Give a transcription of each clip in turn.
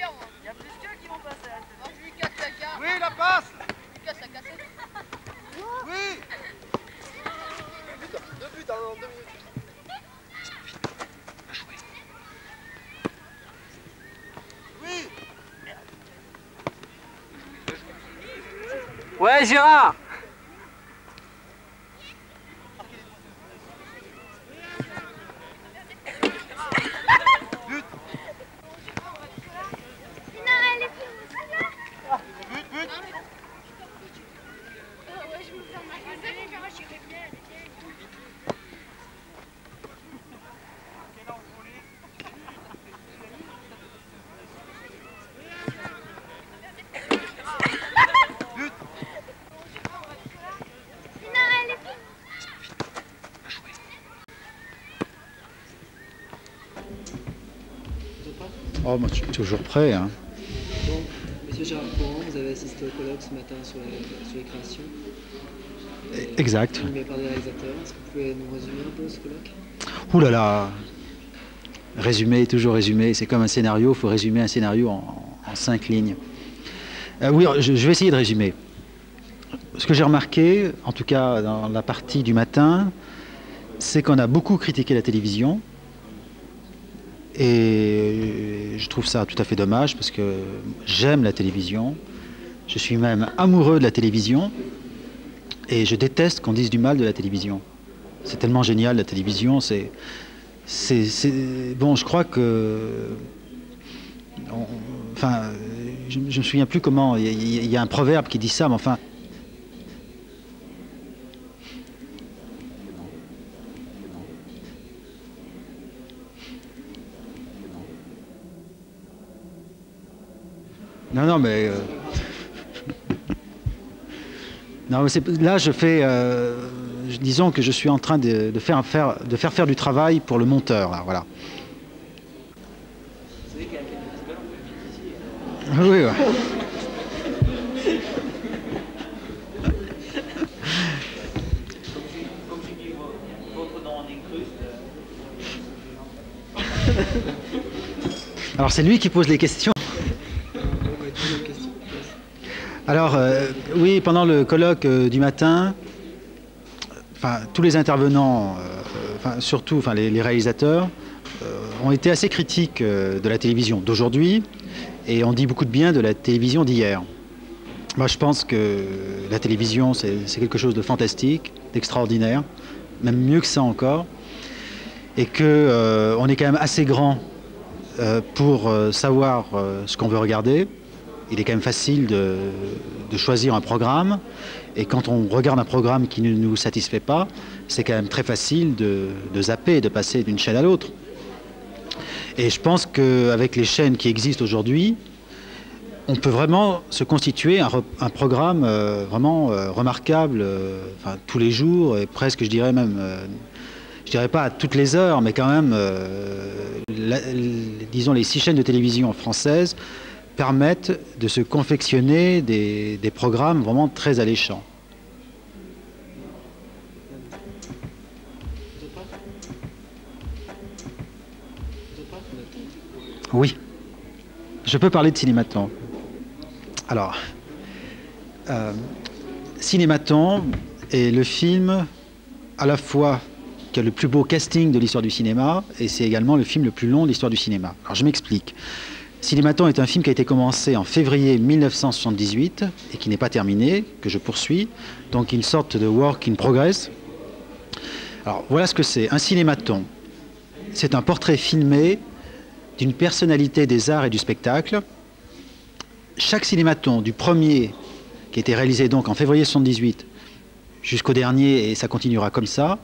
Il y a plus qu'eux qui vont passer à la télé. Je lui casse la carte. Oui, la passe. Je lui casse la cassette. Oui. Deux buts en 2 minutes. Oui. Ouais, Gérard. But. But, but. But. Oh, moi, je suis toujours prêt. Hein. Bon, Monsieur Gérard Courant, vous avez assisté au colloque ce matin sur les créations. Exact. Animé par des réalisateurs. Est-ce que vous pouvez nous résumer un peu ce colloque? Ouh là là. Résumer, toujours résumer. C'est comme un scénario. Il faut résumer un scénario en 5 lignes. Oui, je vais essayer de résumer. Ce que j'ai remarqué, en tout cas dans la partie du matin, c'est qu'on a beaucoup critiqué la télévision. Et je trouve ça tout à fait dommage parce que j'aime la télévision. Je suis même amoureux de la télévision. Et je déteste qu'on dise du mal de la télévision. C'est tellement génial, la télévision. Bon, je crois que... Enfin, je ne me souviens plus comment... Il y a un proverbe qui dit ça, mais enfin... Non, mais... Non, là, je fais... disons que je suis en train de faire du travail pour le monteur, là, voilà. Vous savez qu'il y a quelques décibels, on peut Oui, ouais. Comme j'ai mis votre nom en incruste. Alors, c'est lui qui pose les questions. Alors, oui, pendant le colloque du matin, tous les intervenants, surtout les réalisateurs, ont été assez critiques de la télévision d'aujourd'hui et on dit beaucoup de bien de la télévision d'hier. Moi, je pense que la télévision, c'est quelque chose de fantastique, d'extraordinaire, même mieux que ça encore, et qu'on est quand même assez grand pour savoir ce qu'on veut regarder. Il est quand même facile de choisir un programme. Et quand on regarde un programme qui ne nous satisfait pas, c'est quand même très facile de zapper, de passer d'une chaîne à l'autre. Et je pense qu'avec les chaînes qui existent aujourd'hui, on peut vraiment se constituer un programme vraiment remarquable tous les jours, et presque, je dirais même, je dirais pas à toutes les heures, mais quand même, disons les 6 chaînes de télévision françaises permettent de se confectionner des programmes vraiment très alléchants. Oui, je peux parler de Cinématon. Alors, Cinématon est le film à la fois qui a le plus beau casting de l'histoire du cinéma et c'est également le film le plus long de l'histoire du cinéma. Alors je m'explique. Cinématon est un film qui a été commencé en février 1978 et qui n'est pas terminé, que je poursuis. Donc une sorte de work in progress. Alors voilà ce que c'est. Un cinématon, c'est un portrait filmé d'une personnalité des arts et du spectacle. Chaque cinématon, du premier, qui a été réalisé donc en février 1978, jusqu'au dernier, et ça continuera comme ça,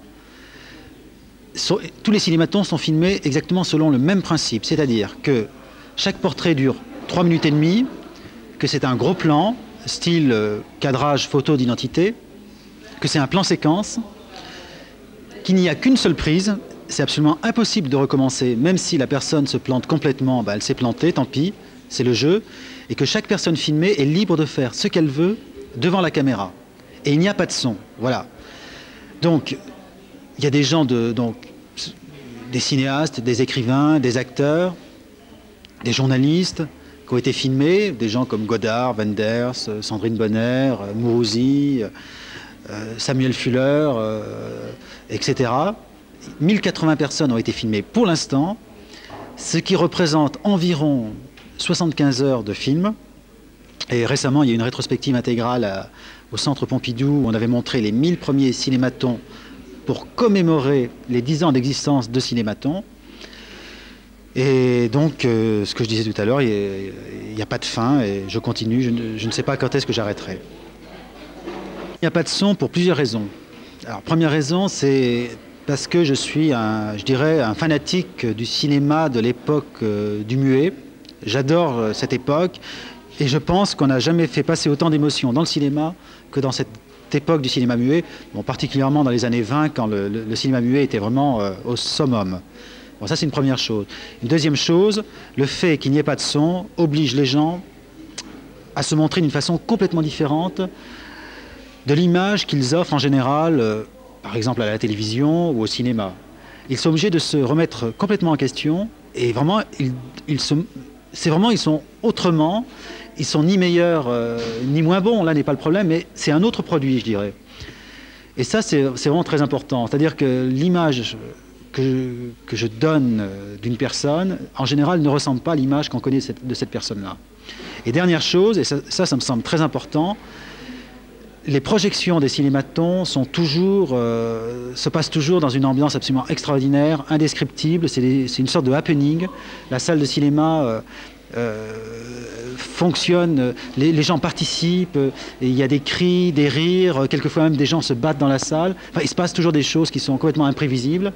tous les cinématons sont filmés exactement selon le même principe, c'est-à-dire que chaque portrait dure 3 minutes et demie, que c'est un gros plan, style cadrage photo d'identité, que c'est un plan séquence, qu'il n'y a qu'une seule prise, c'est absolument impossible de recommencer, même si la personne se plante complètement, elle s'est plantée, tant pis, c'est le jeu, et que chaque personne filmée est libre de faire ce qu'elle veut devant la caméra. Et il n'y a pas de son, voilà. Donc, il y a des gens, des cinéastes, des écrivains, des acteurs, des journalistes, qui ont été filmés, des gens comme Godard, Wenders, Sandrine Bonner, Mourouzi, Samuel Fuller, etc. 1080 personnes ont été filmées pour l'instant, ce qui représente environ 75 heures de film. Et récemment, il y a eu une rétrospective intégrale au Centre Pompidou où on avait montré les 1000 premiers cinématons pour commémorer les 10 ans d'existence de Cinématon. Et donc, ce que je disais tout à l'heure, il n'y a pas de fin et je continue, je ne sais pas quand est-ce que j'arrêterai. Il n'y a pas de son pour plusieurs raisons. Alors, première raison, c'est parce que je suis, je dirais, un fanatique du cinéma de l'époque du muet. J'adore cette époque et je pense qu'on n'a jamais fait passer autant d'émotions dans le cinéma que dans cette époque du cinéma muet, bon, particulièrement dans les années 20 quand le cinéma muet était vraiment au summum. Bon, ça c'est une première chose. Une deuxième chose, le fait qu'il n'y ait pas de son oblige les gens à se montrer d'une façon complètement différente de l'image qu'ils offrent en général, par exemple à la télévision ou au cinéma. Ils sont obligés de se remettre complètement en question et vraiment, ils sont autrement, ils sont ni meilleurs ni moins bons, là n'est pas le problème, mais c'est un autre produit, je dirais. Et ça, c'est vraiment très important. C'est-à-dire que l'image que je donne d'une personne, en général, ne ressemble pas à l'image qu'on connaît de cette personne-là. Et dernière chose, et ça me semble très important, les projections des cinématons se passent toujours dans une ambiance absolument extraordinaire, indescriptible. C'est une sorte de happening. La salle de cinéma fonctionne, les gens participent, et il y a des cris, des rires, quelquefois même des gens se battent dans la salle. Enfin, il se passe toujours des choses qui sont complètement imprévisibles.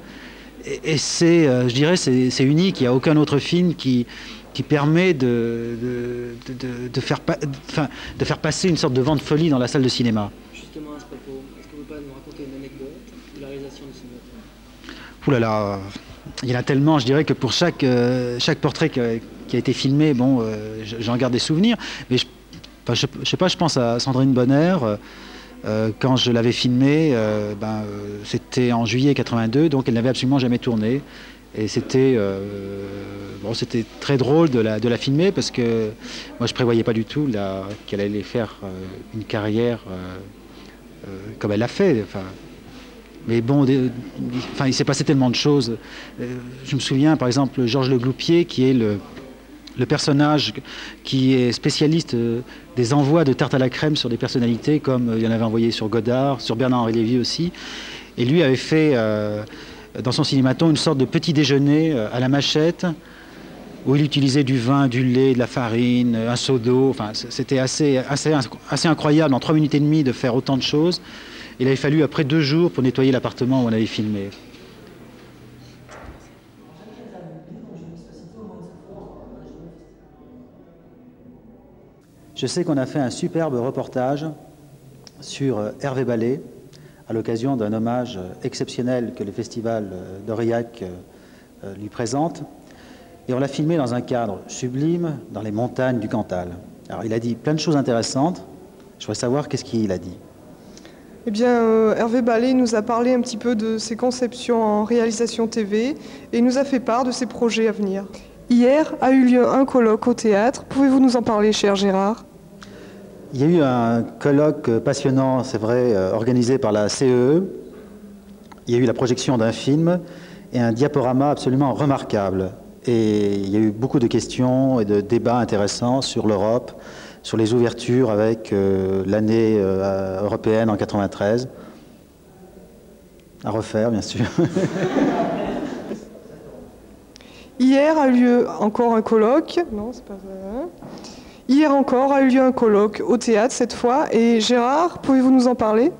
Et je dirais, c'est unique. Il n'y a aucun autre film qui permet de faire passer une sorte de vent de folie dans la salle de cinéma. Justement à ce propos, est-ce que vous pouvez nous raconter une anecdote de la réalisation du cinéma? Ouh là là, il y en a tellement. Je dirais que pour chaque portrait qui a été filmé, bon, j'en garde des souvenirs. Mais je sais pas, je pense à Sandrine Bonner. Quand je l'avais filmé, c'était en juillet 82, donc elle n'avait absolument jamais tourné. Et c'était très drôle de la filmer parce que moi je prévoyais pas du tout qu'elle allait faire une carrière comme elle l'a fait. Mais bon, il s'est passé tellement de choses. Je me souviens par exemple Georges Le Gloupier qui est le personnage qui est spécialiste des envois de tarte à la crème sur des personnalités, comme il y en avait envoyé sur Godard, sur Bernard-Henri Lévy aussi. Et lui avait fait dans son cinématon une sorte de petit déjeuner à la machette où il utilisait du vin, du lait, de la farine, un seau d'eau. Enfin, c'était assez incroyable en 3 minutes et demie de faire autant de choses. Il avait fallu après 2 jours pour nettoyer l'appartement où on avait filmé. Je sais qu'on a fait un superbe reportage sur Hervé Ballé à l'occasion d'un hommage exceptionnel que le festival d'Aurillac lui présente. Et on l'a filmé dans un cadre sublime dans les montagnes du Cantal. Alors il a dit plein de choses intéressantes. Je voudrais savoir qu'est-ce qu'il a dit. Eh bien, Hervé Ballé nous a parlé un petit peu de ses conceptions en réalisation TV et nous a fait part de ses projets à venir. Hier a eu lieu un colloque au théâtre. Pouvez-vous nous en parler, cher Gérard ? Il y a eu un colloque passionnant, c'est vrai, organisé par la CEE. Il y a eu la projection d'un film et un diaporama absolument remarquable. Et il y a eu beaucoup de questions et de débats intéressants sur l'Europe, sur les ouvertures avec l'année européenne en 93. À refaire, bien sûr. Hier a eu lieu encore un colloque. Non, c'est pas ça. Hier encore a eu lieu un colloque au théâtre cette fois. Et Gérard, pouvez-vous nous en parler ?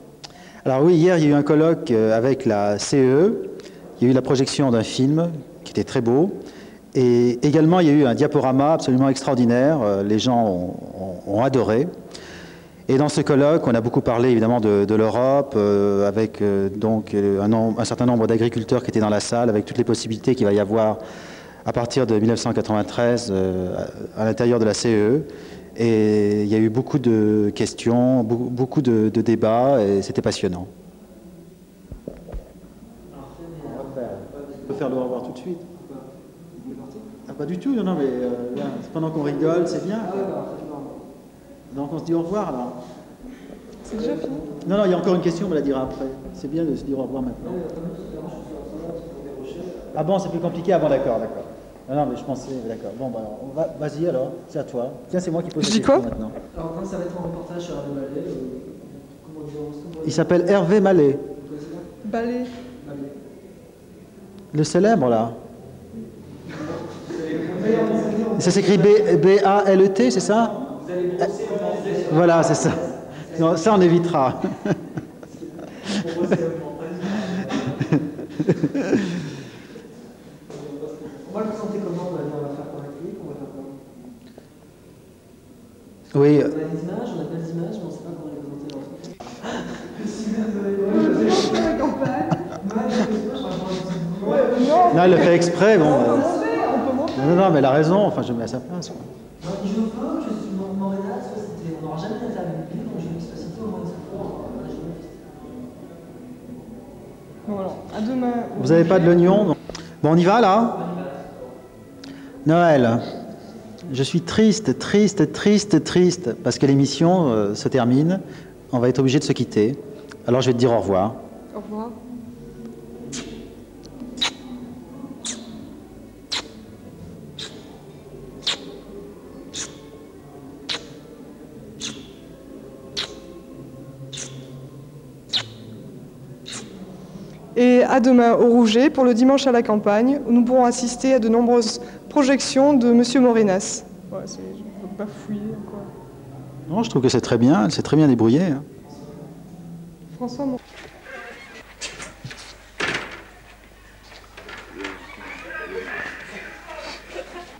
Alors oui, hier il y a eu un colloque avec la CEE. Il y a eu la projection d'un film qui était très beau. Et également il y a eu un diaporama absolument extraordinaire. Les gens ont adoré. Et dans ce colloque, on a beaucoup parlé évidemment de l'Europe, avec donc un certain nombre d'agriculteurs qui étaient dans la salle, avec toutes les possibilités qu'il va y avoir à partir de 1993 à l'intérieur de la CEE. Et il y a eu beaucoup de questions, beaucoup de débats, et c'était passionnant. On peut faire le au revoir tout de suite. pas du tout, non, mais là, pendant qu'on rigole, c'est bien. Donc on se dit au revoir là. C'est déjà fini. Non, il y a encore une question, on me la dira après. C'est bien de se dire au revoir maintenant. Ah bon, c'est plus compliqué? Ah bon, d'accord. Non, mais je pensais, d'accord. Bon, bah, vas-y alors, c'est à toi. Tiens, c'est moi qui pose la question maintenant. Alors, ça va être un reportage sur Hervé Mallet. Comment dire, Il s'appelle Hervé Mallet. Ballet. Le célèbre, là. Ça s'écrit B-A-L-E-T, c'est ça? Voilà, c'est ça. Non, ça, on évitera. On va le présenter comment? On va faire quoi avec lui? On va faire quoi? Oui. On a des images, on a de belles images, mais on ne sait pas comment les présenter dans Non, elle le fait exprès, bon. Non, mais elle a raison, enfin, je mets à sa place. Quoi. Je veux pas, je suis Montréal, on n'aura jamais d'interview, donc je vais m'expliciter au moins une fois. Voilà, à demain. Vous n'avez pas de l'oignon? Non. Bon, on y va, là? Noël. Je suis triste, parce que l'émission se termine. On va être obligé de se quitter. Alors, je vais te dire au revoir. Au revoir. Et à demain au Rouget pour le dimanche à la campagne, où nous pourrons assister à de nombreuses projections de Monsieur Morenas. Ouais, je ne veux pas fouiller quoi. Non, je trouve que c'est très bien, elle s'est très bien débrouillée. Hein. François,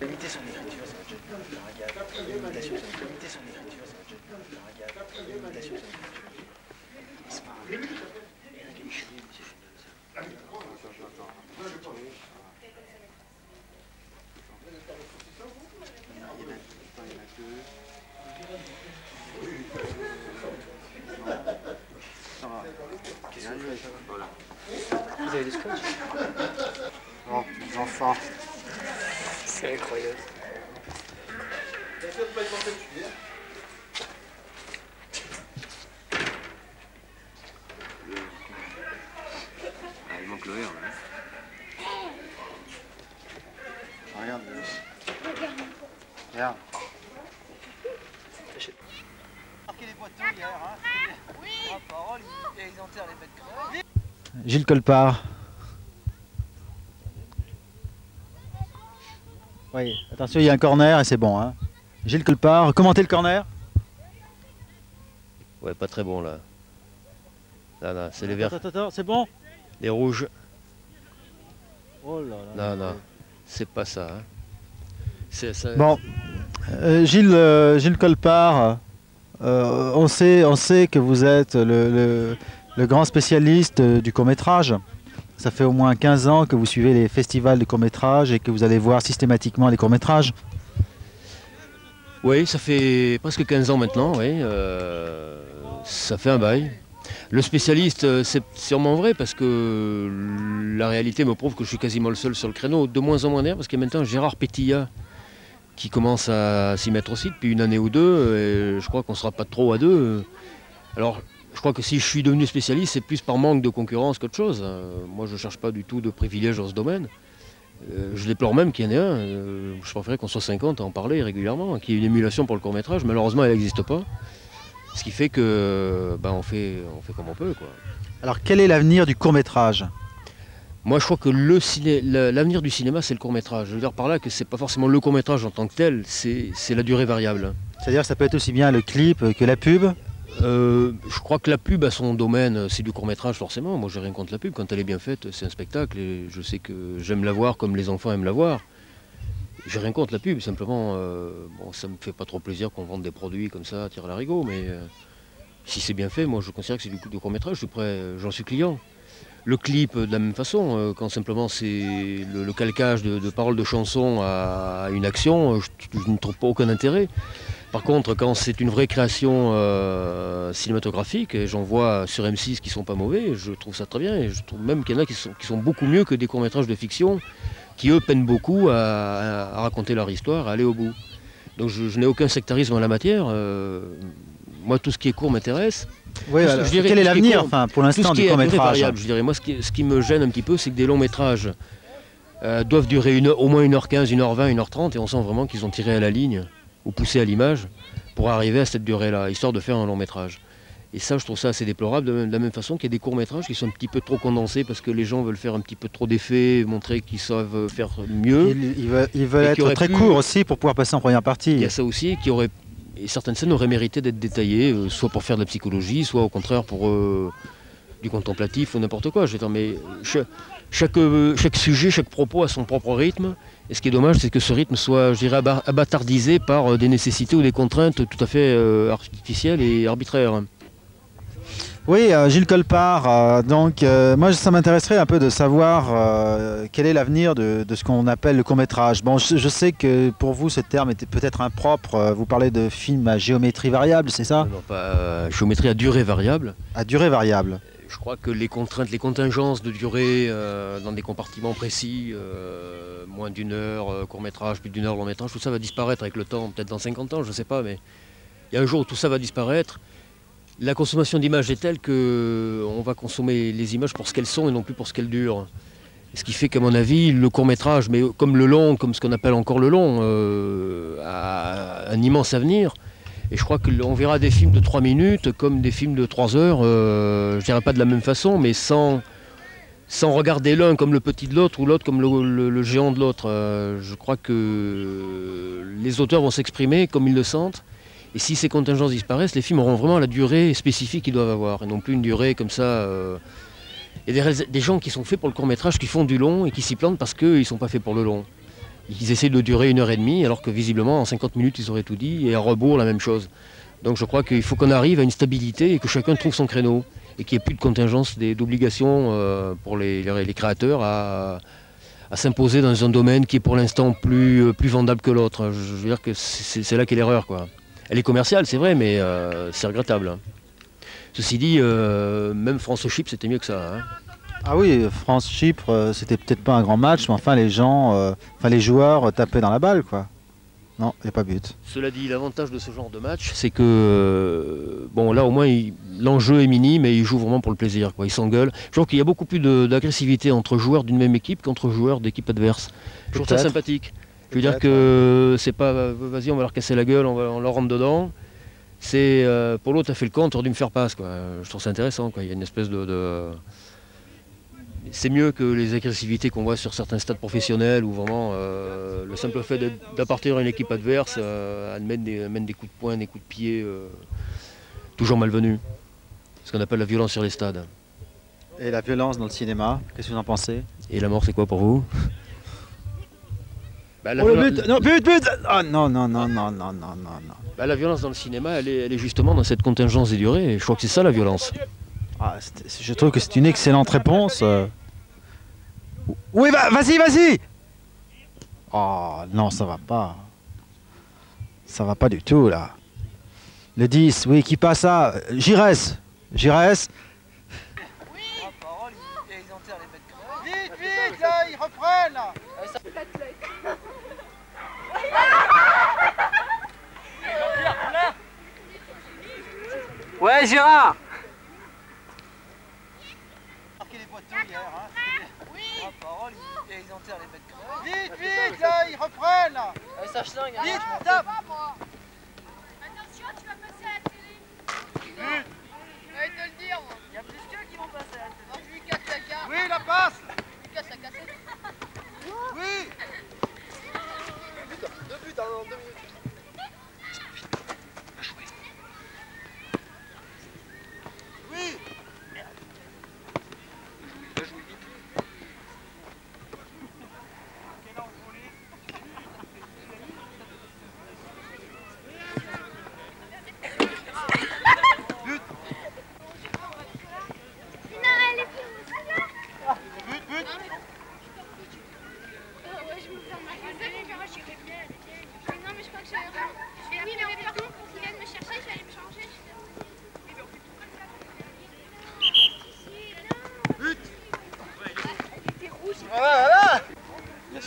Limiter son écriture, ça va déjà faire un gars. Limiter son écriture, ça va déjà faire un gars. Limitation son écriture. C'est pas un gars. Il écrit, c'est génial ça. Voilà. Vous avez des scotch? Oh, les enfants. C'est incroyable. Il manque le R là. Regarde. Regarde. Marqué les poteaux hier, hein? Oui! Ah, parole, ils enterrent les bêtes crevées. Gilles Colpart. Oui, attention, il y a un corner et c'est bon. Hein. Gilles Colpart, commentez le corner. Ouais, pas très bon là. Non, c'est les verts. Attends, c'est bon? Les rouges. Oh là là. Non, c'est pas ça. Hein. Ça. Bon, Gilles Colpart, on sait que vous êtes le grand spécialiste du court-métrage. Ça fait au moins 15 ans que vous suivez les festivals de court-métrage et que vous allez voir systématiquement les courts-métrages. Oui, ça fait presque 15 ans maintenant, oui. Ça fait un bail. Le spécialiste, c'est sûrement vrai parce que la réalité me prouve que je suis quasiment le seul sur le créneau. De moins en moins d'ailleurs parce qu'il y a maintenant Gérard Pétillat qui commence à s'y mettre aussi depuis une année ou deux. Et je crois qu'on ne sera pas trop à deux. Alors, je crois que si je suis devenu spécialiste, c'est plus par manque de concurrence qu'autre chose. Moi, je ne cherche pas du tout de privilèges dans ce domaine. Je déplore même qu'il y en ait un. Je préférerais qu'on soit 50 à en parler régulièrement, qu'il y ait une émulation pour le court-métrage. Malheureusement, elle n'existe pas. Ce qui fait que on fait comme on peut, quoi. Alors, quel est l'avenir du court-métrage? Moi, je crois que l'avenir du cinéma, c'est le court-métrage. Je veux dire par là que c'est pas forcément le court-métrage en tant que tel, c'est la durée variable. C'est-à-dire que ça peut être aussi bien le clip que la pub? Je crois que la pub a son domaine, c'est du court-métrage forcément. Moi, j'ai rien contre la pub. Quand elle est bien faite, c'est un spectacle et je sais que j'aime la voir comme les enfants aiment la voir. J'ai rien contre la pub, simplement, ça me fait pas trop plaisir qu'on vende des produits comme ça à tir larigot, mais si c'est bien fait, moi je considère que c'est du court-métrage, je suis prêt, j'en suis client. Le clip, de la même façon, quand simplement c'est le calcage de paroles de chansons à une action, je ne trouve pas aucun intérêt. Par contre, quand c'est une vraie création cinématographique, et j'en vois sur M6 qui sont pas mauvais, je trouve ça très bien, et je trouve même qu'il y en a qui sont beaucoup mieux que des courts-métrages de fiction qui eux peinent beaucoup à raconter leur histoire, à aller au bout. Donc je n'ai aucun sectarisme en la matière. Moi, tout ce qui est court m'intéresse. Oui, alors, quel est l'avenir pour l'instant du court-métrage? Je dirais, moi, ce qui me gêne un petit peu, c'est que des longs métrages doivent durer au moins 1h15, 1h20, 1h30, et on sent vraiment qu'ils ont tiré à la ligne, ou poussé à l'image, pour arriver à cette durée-là, histoire de faire un long métrage. Et ça, je trouve ça assez déplorable, de la même façon qu'il y a des courts-métrages qui sont un petit peu trop condensés, parce que les gens veulent faire un petit peu trop d'effets, montrer qu'ils savent faire mieux. Ils veulent être très courts aussi pour pouvoir passer en première partie. Il y a ça aussi, et certaines scènes auraient mérité d'être détaillées, soit pour faire de la psychologie, soit au contraire pour du contemplatif ou n'importe quoi. Je veux dire, mais chaque sujet, chaque propos a son propre rythme. Et ce qui est dommage, c'est que ce rythme soit, je dirais, abattardisé par des nécessités ou des contraintes tout à fait artificielles et arbitraires. Oui, Gilles Colpart, moi ça m'intéresserait un peu de savoir quel est l'avenir de ce qu'on appelle le court-métrage. Bon, je sais que pour vous ce terme était peut-être impropre, vous parlez de films à géométrie variable, c'est ça? Non, pas géométrie à durée variable. À durée variable. Je crois que les contraintes, les contingences de durée dans des compartiments précis, moins d'1 heure, court-métrage, plus d'1 heure, long-métrage, tout ça va disparaître avec le temps, peut-être dans 50 ans, je ne sais pas, mais il y a un jour où tout ça va disparaître. La consommation d'images est telle qu'on va consommer les images pour ce qu'elles sont et non plus pour ce qu'elles durent. Ce qui fait qu'à mon avis, le court-métrage, mais comme le long, comme ce qu'on appelle encore le long, a un immense avenir. Et je crois qu'on verra des films de 3 minutes comme des films de 3 heures, je ne dirais pas de la même façon, mais sans regarder l'un comme le petit de l'autre ou l'autre comme le géant de l'autre. Je crois que les auteurs vont s'exprimer comme ils le sentent. Et si ces contingences disparaissent, les films auront vraiment la durée spécifique qu'ils doivent avoir, et non plus une durée comme ça. Il y a des gens qui sont faits pour le court-métrage, qui font du long et qui s'y plantent parce qu'ils ne sont pas faits pour le long. Ils essaient de durer 1h30, alors que visiblement en 50 minutes ils auraient tout dit, et à rebours la même chose. Donc je crois qu'il faut qu'on arrive à une stabilité et que chacun trouve son créneau, et qu'il n'y ait plus de contingence, d'obligations pour les créateurs à s'imposer dans un domaine qui est pour l'instant plus vendable que l'autre. Je veux dire que c'est là qu'est l'erreur, quoi. Elle est commerciale, c'est vrai, mais c'est regrettable. Ceci dit, même France-Chypre, c'était mieux que ça. Hein. Ah oui, France-Chypre, c'était peut-être pas un grand match, mais enfin les joueurs tapaient dans la balle, quoi. Non, il n'y a pas but. Cela dit, l'avantage de ce genre de match, c'est que, bon, là au moins, l'enjeu est minime et ils jouent vraiment pour le plaisir, quoi. Ils s'engueulent. Je trouve qu'il y a beaucoup plus d'agressivité entre joueurs d'une même équipe qu'entre joueurs d'équipes adverses. Je trouve ça sympathique. Je veux dire que c'est pas, vas-y, on va leur casser la gueule, on leur rentre dedans. C'est, pour l'autre, t'as fait le con, t'aurais dû me faire passe, quoi. Je trouve ça intéressant, quoi. Il y a une espèce C'est mieux que les agressivités qu'on voit sur certains stades professionnels où vraiment le simple fait d'appartenir à une équipe adverse amène des coups de poing, des coups de pied toujours malvenus. Ce qu'on appelle la violence sur les stades. Et la violence dans le cinéma, qu'est-ce que vous en pensez? Et la mort, c'est quoi pour vous? Bah, le but! Non, but! Ah non. Bah, la violence dans le cinéma, elle est justement dans cette contingence des durées. Je crois que c'est ça la violence. Ah, je trouve que c'est une excellente réponse. Oui, vas-y! Oh non, ça va pas. Ça va pas du tout, là. Le 10, oui, qui passe ça? Giresse! Oui! Vite, là, ils reprennent, là! Ouais, Gérard! Marqué les poteaux hier, hein? Oui! Parole, ils enterrent les bêtes crevées. Vite, là, ils reprennent, là! Ça schlingue, hein? Vite, tape! Attention, tu vas passer à la télé. Je vais te le dire, moi. Il y a plus qu'eux qui vont passer à la télé. Alors, je lui casse la carte. Oui, la passe! Je lui casse la cassette. Oui! 2 buts en 2 minutes. Oui!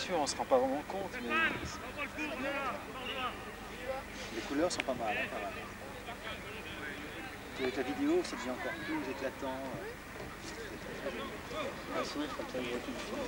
sûr, on se rend pas vraiment compte, mais les couleurs sont pas mal, hein, pas mal. Et avec la vidéo, c'est déjà encore plus éclatant. Un sourire comme ça, on voit tout le film.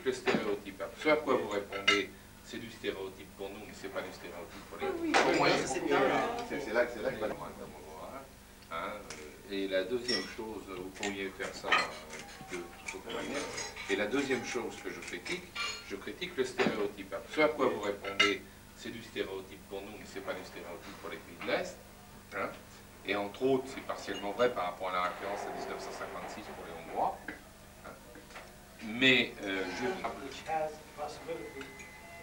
Le stéréotype. Ce à quoi vous répondez, c'est du stéréotype pour nous, mais c'est pas du stéréotype pour les autres. Pour moi, c'est là que va le moins et la deuxième chose, vous pourriez faire ça de toute autre manière. Et la deuxième chose que je critique le stéréotype. Ce à quoi vous répondez, c'est du stéréotype pour nous, mais c'est pas du stéréotype pour les pays de l'Est. Hein. Et entre autres, c'est partiellement vrai par rapport à la référence à 1956 pour les Hongrois. Mais which has the possibility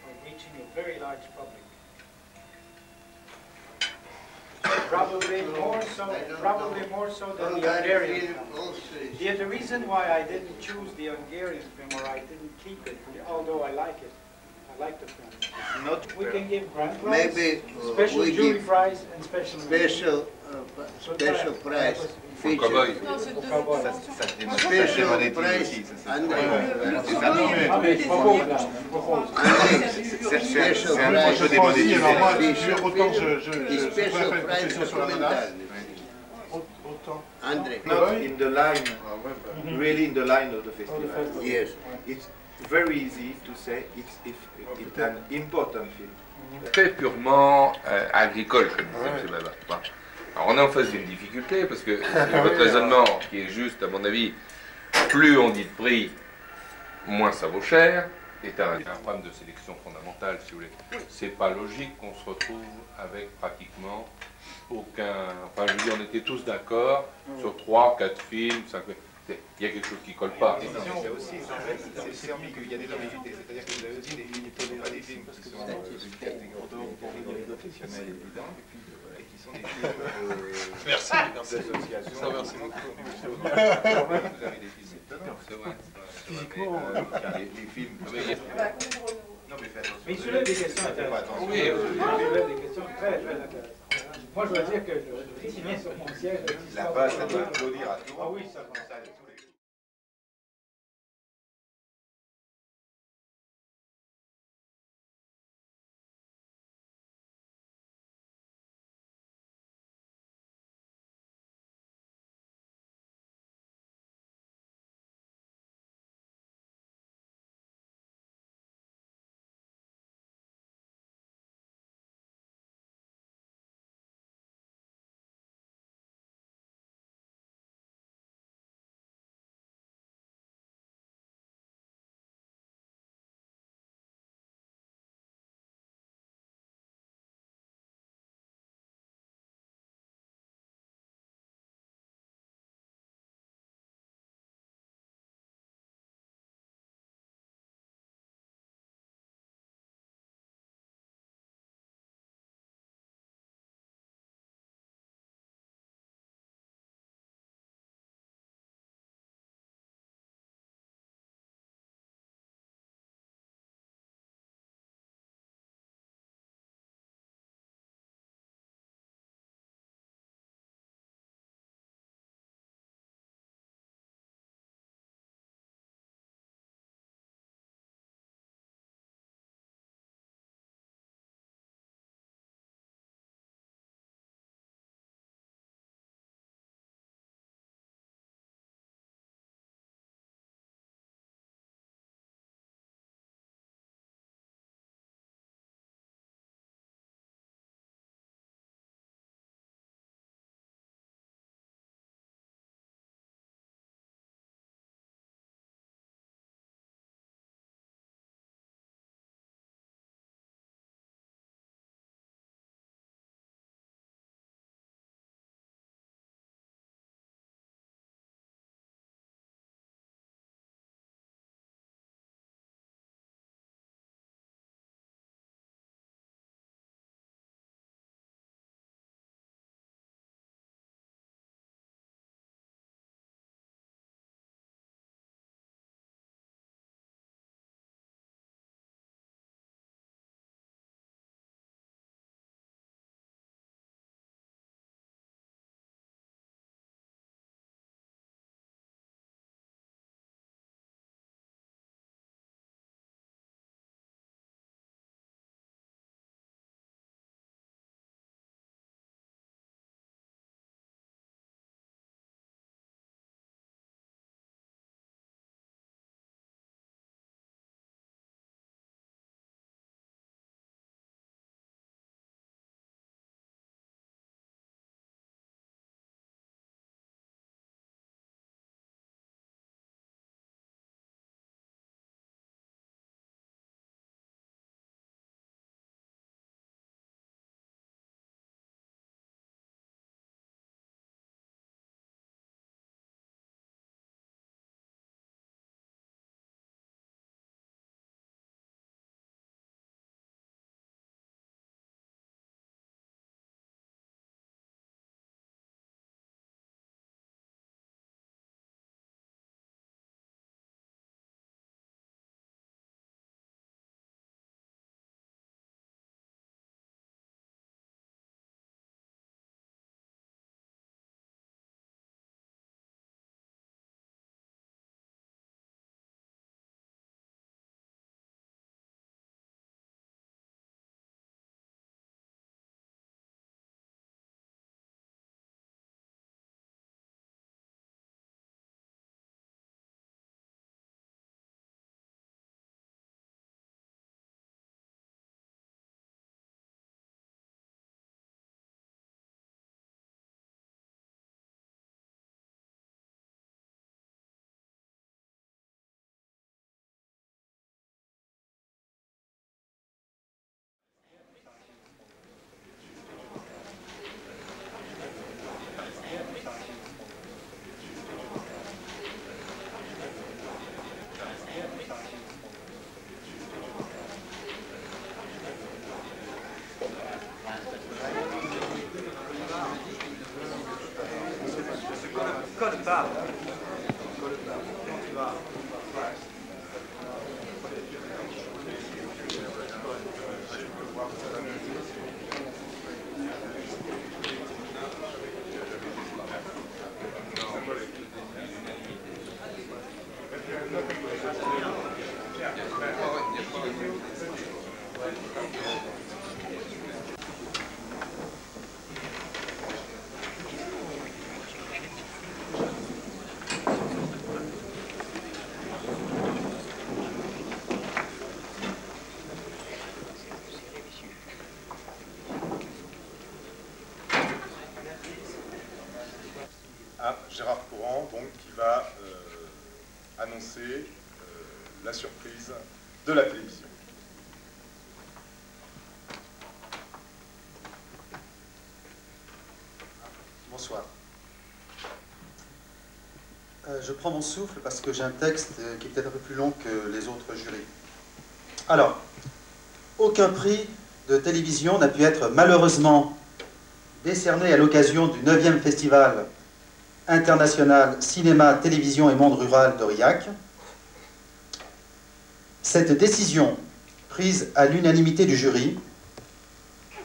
of reaching a very large public. Probably more so than the Hungarian film. The reason why I didn't choose the Hungarian film, or I didn't keep it, although I like it, I like the film. We can give grand prize, special jury prize, and special prize. Cowboy. Special prize. André. Not in the line, really in the line of the festival. Yes. It's very easy to say it's an important film. Fait purement agricole, comme disait M. Baba. Alors on est en face d'une difficulté, parce que votre raisonnement, qui est juste à mon avis, plus on dit de prix, moins ça vaut cher, est un problème de sélection fondamentale, si vous voulez. C'est pas logique qu'on se retrouve avec pratiquement aucun... Enfin, je veux dire, on était tous d'accord sur 3, 4 films, 5... Il y a quelque chose qui ne colle pas. C'est aussi permis qu'il y a des vérités, c'est-à-dire que vous avez aussi des films qui ne sont pas des films qui sont d'une catégorie professionnelle évidente, et qui sont des films d'association. Merci beaucoup. Vous avez des films étonnants, c'est vrai. Physiquement, les films... Non, mais faites attention. Mais il soulève des questions intéressantes. Oui, il soulève des questions très intéressantes. Moi, je dois dire que je tiens sur mon siège. Là-bas, ça doit applaudir à tout. Ah oui, ça. Gérard Courant, donc, qui va annoncer la surprise de la télévision. Bonsoir. Je prends mon souffle parce que j'ai un texte qui est peut-être un peu plus long que les autres jurys. Alors, aucun prix de télévision n'a pu être malheureusement décerné à l'occasion du 9e festival international cinéma, télévision et monde rural d'Aurillac. Cette décision, prise à l'unanimité du jury,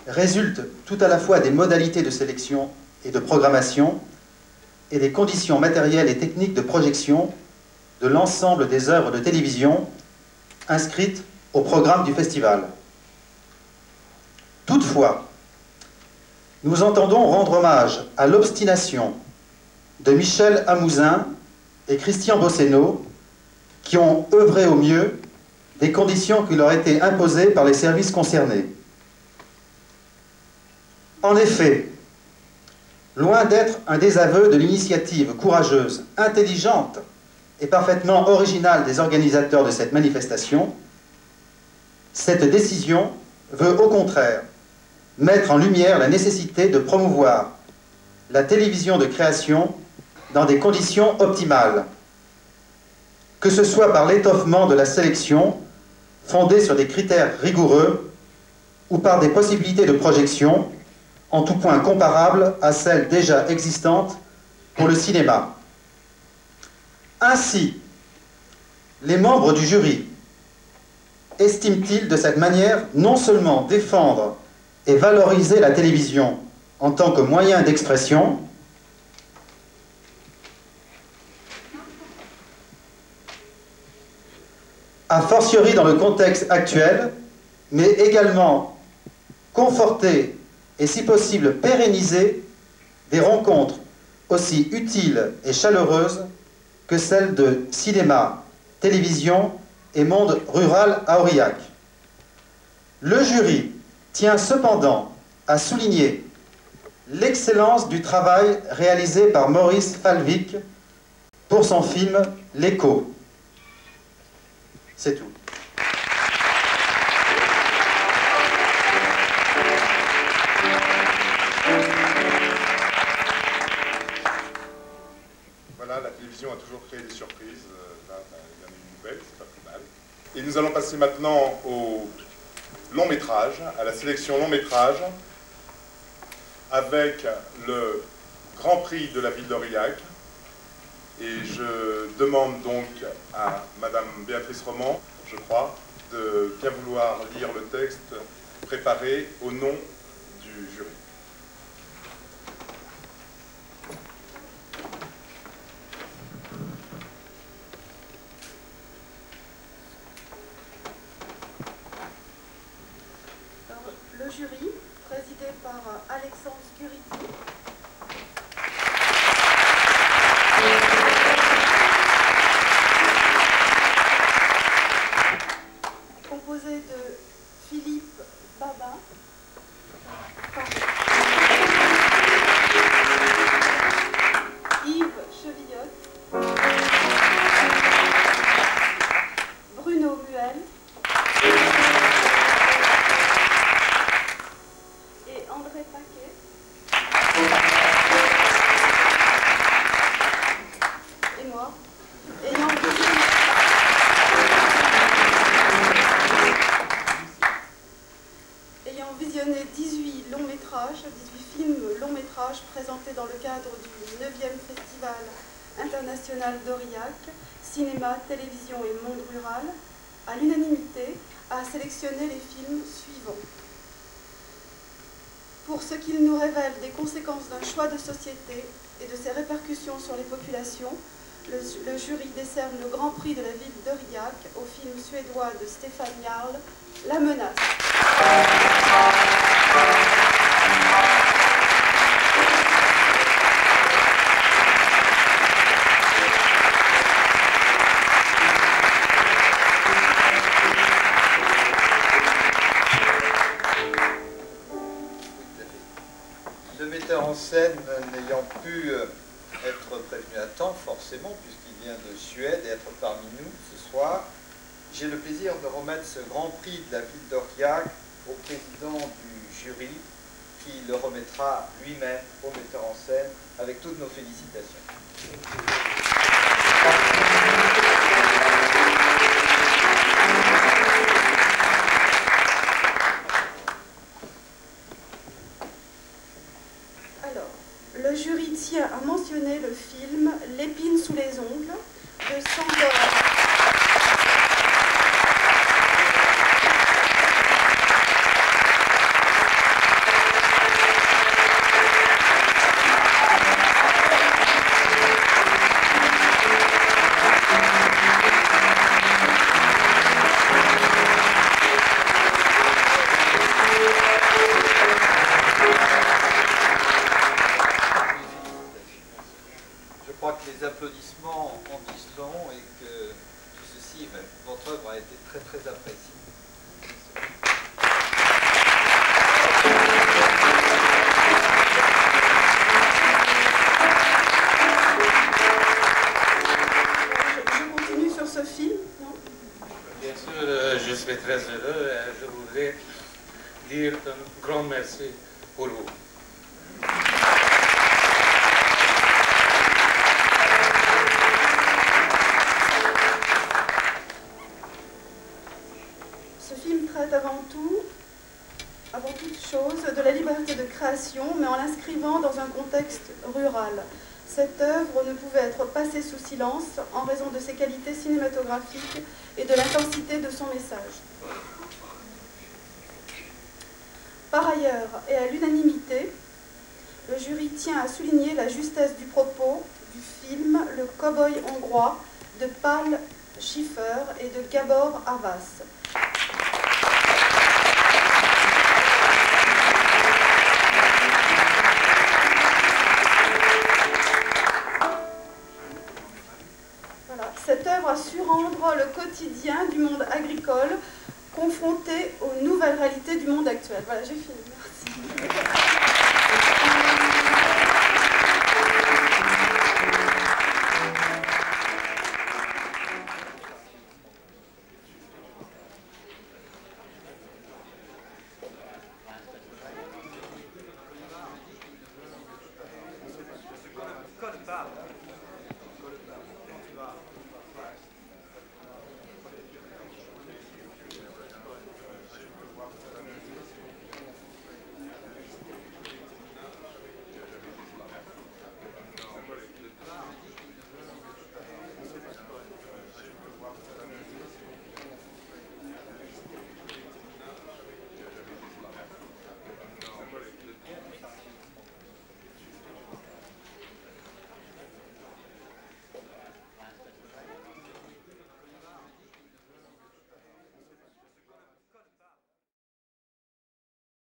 résulte tout à la fois des modalités de sélection et de programmation et des conditions matérielles et techniques de projection de l'ensemble des œuvres de télévision inscrites au programme du festival. Toutefois, nous entendons rendre hommage à l'obstination de Michel Amouzin et Christian Bosseno, qui ont œuvré au mieux des conditions qui leur étaient imposées par les services concernés. En effet, loin d'être un désaveu de l'initiative courageuse, intelligente et parfaitement originale des organisateurs de cette manifestation, cette décision veut au contraire mettre en lumière la nécessité de promouvoir la télévision de création dans des conditions optimales, que ce soit par l'étoffement de la sélection fondée sur des critères rigoureux ou par des possibilités de projection en tout point comparables à celles déjà existantes pour le cinéma. Ainsi, les membres du jury estiment-ils de cette manière non seulement défendre et valoriser la télévision en tant que moyen d'expression, a fortiori dans le contexte actuel, mais également conforter et si possible pérenniser des rencontres aussi utiles et chaleureuses que celles de cinéma, télévision et monde rural à Aurillac. Le jury tient cependant à souligner l'excellence du travail réalisé par Maurice Falvik pour son film L'Écho. C'est tout. Voilà, la télévision a toujours créé des surprises. Là, il y en a une nouvelle, c'est pas plus mal. Et nous allons passer maintenant au long métrage, à la sélection long métrage, avec le Grand Prix de la ville d'Aurillac. Et je demande donc à Madame Béatrice Roman, je crois, de bien vouloir lire le texte préparé au nom du jury. Alors, le jury, présidé par Alexandre Scuriti, composé de Philippe Babin, Yves Chevillotte, Bruno Muel et André Paquet. Et moi, ayant visionné 18 longs métrages, 18 films longs métrages présentés dans le cadre du 9e Festival international d'Aurillac, cinéma, télévision et monde rural, à l'unanimité, a sélectionné les films suivants. Pour ce qu'il nous révèle des conséquences d'un choix de société et de ses répercussions sur les populations, le jury décerne le Grand Prix de la ville d'Aurillac au film suédois de Stéphane Jarl, La Menace. Le metteur en scène n'ayant pu être prévenu à temps, forcément, puisqu'il vient de Suède et être parmi nous ce soir, j'ai le plaisir de remettre ce Grand Prix de la ville d'Aurillac au président du jury, qui le remettra lui-même au metteur en scène avec toutes nos félicitations. Le jury tient à mentionner le film L'épine sous les ongles de Sandor. Les applaudissements en disent long et que tout ceci, votre œuvre a été très très appréciée. Je continue sur ce film, non? Bien sûr, je suis très heureux et je voudrais dire un grand merci pour vous. Avant toute chose, de la liberté de création, mais en l'inscrivant dans un contexte rural. Cette œuvre ne pouvait être passée sous silence en raison de ses qualités cinématographiques et de l'intensité de son message. Par ailleurs, et à l'unanimité, le jury tient à souligner la justesse du propos du film Le Cow-boy hongrois de Pál Schiffer et de Gábor Havas. Cette œuvre a su rendre le quotidien du monde agricole confronté aux nouvelles réalités du monde actuel. Voilà, j'ai fini. Merci.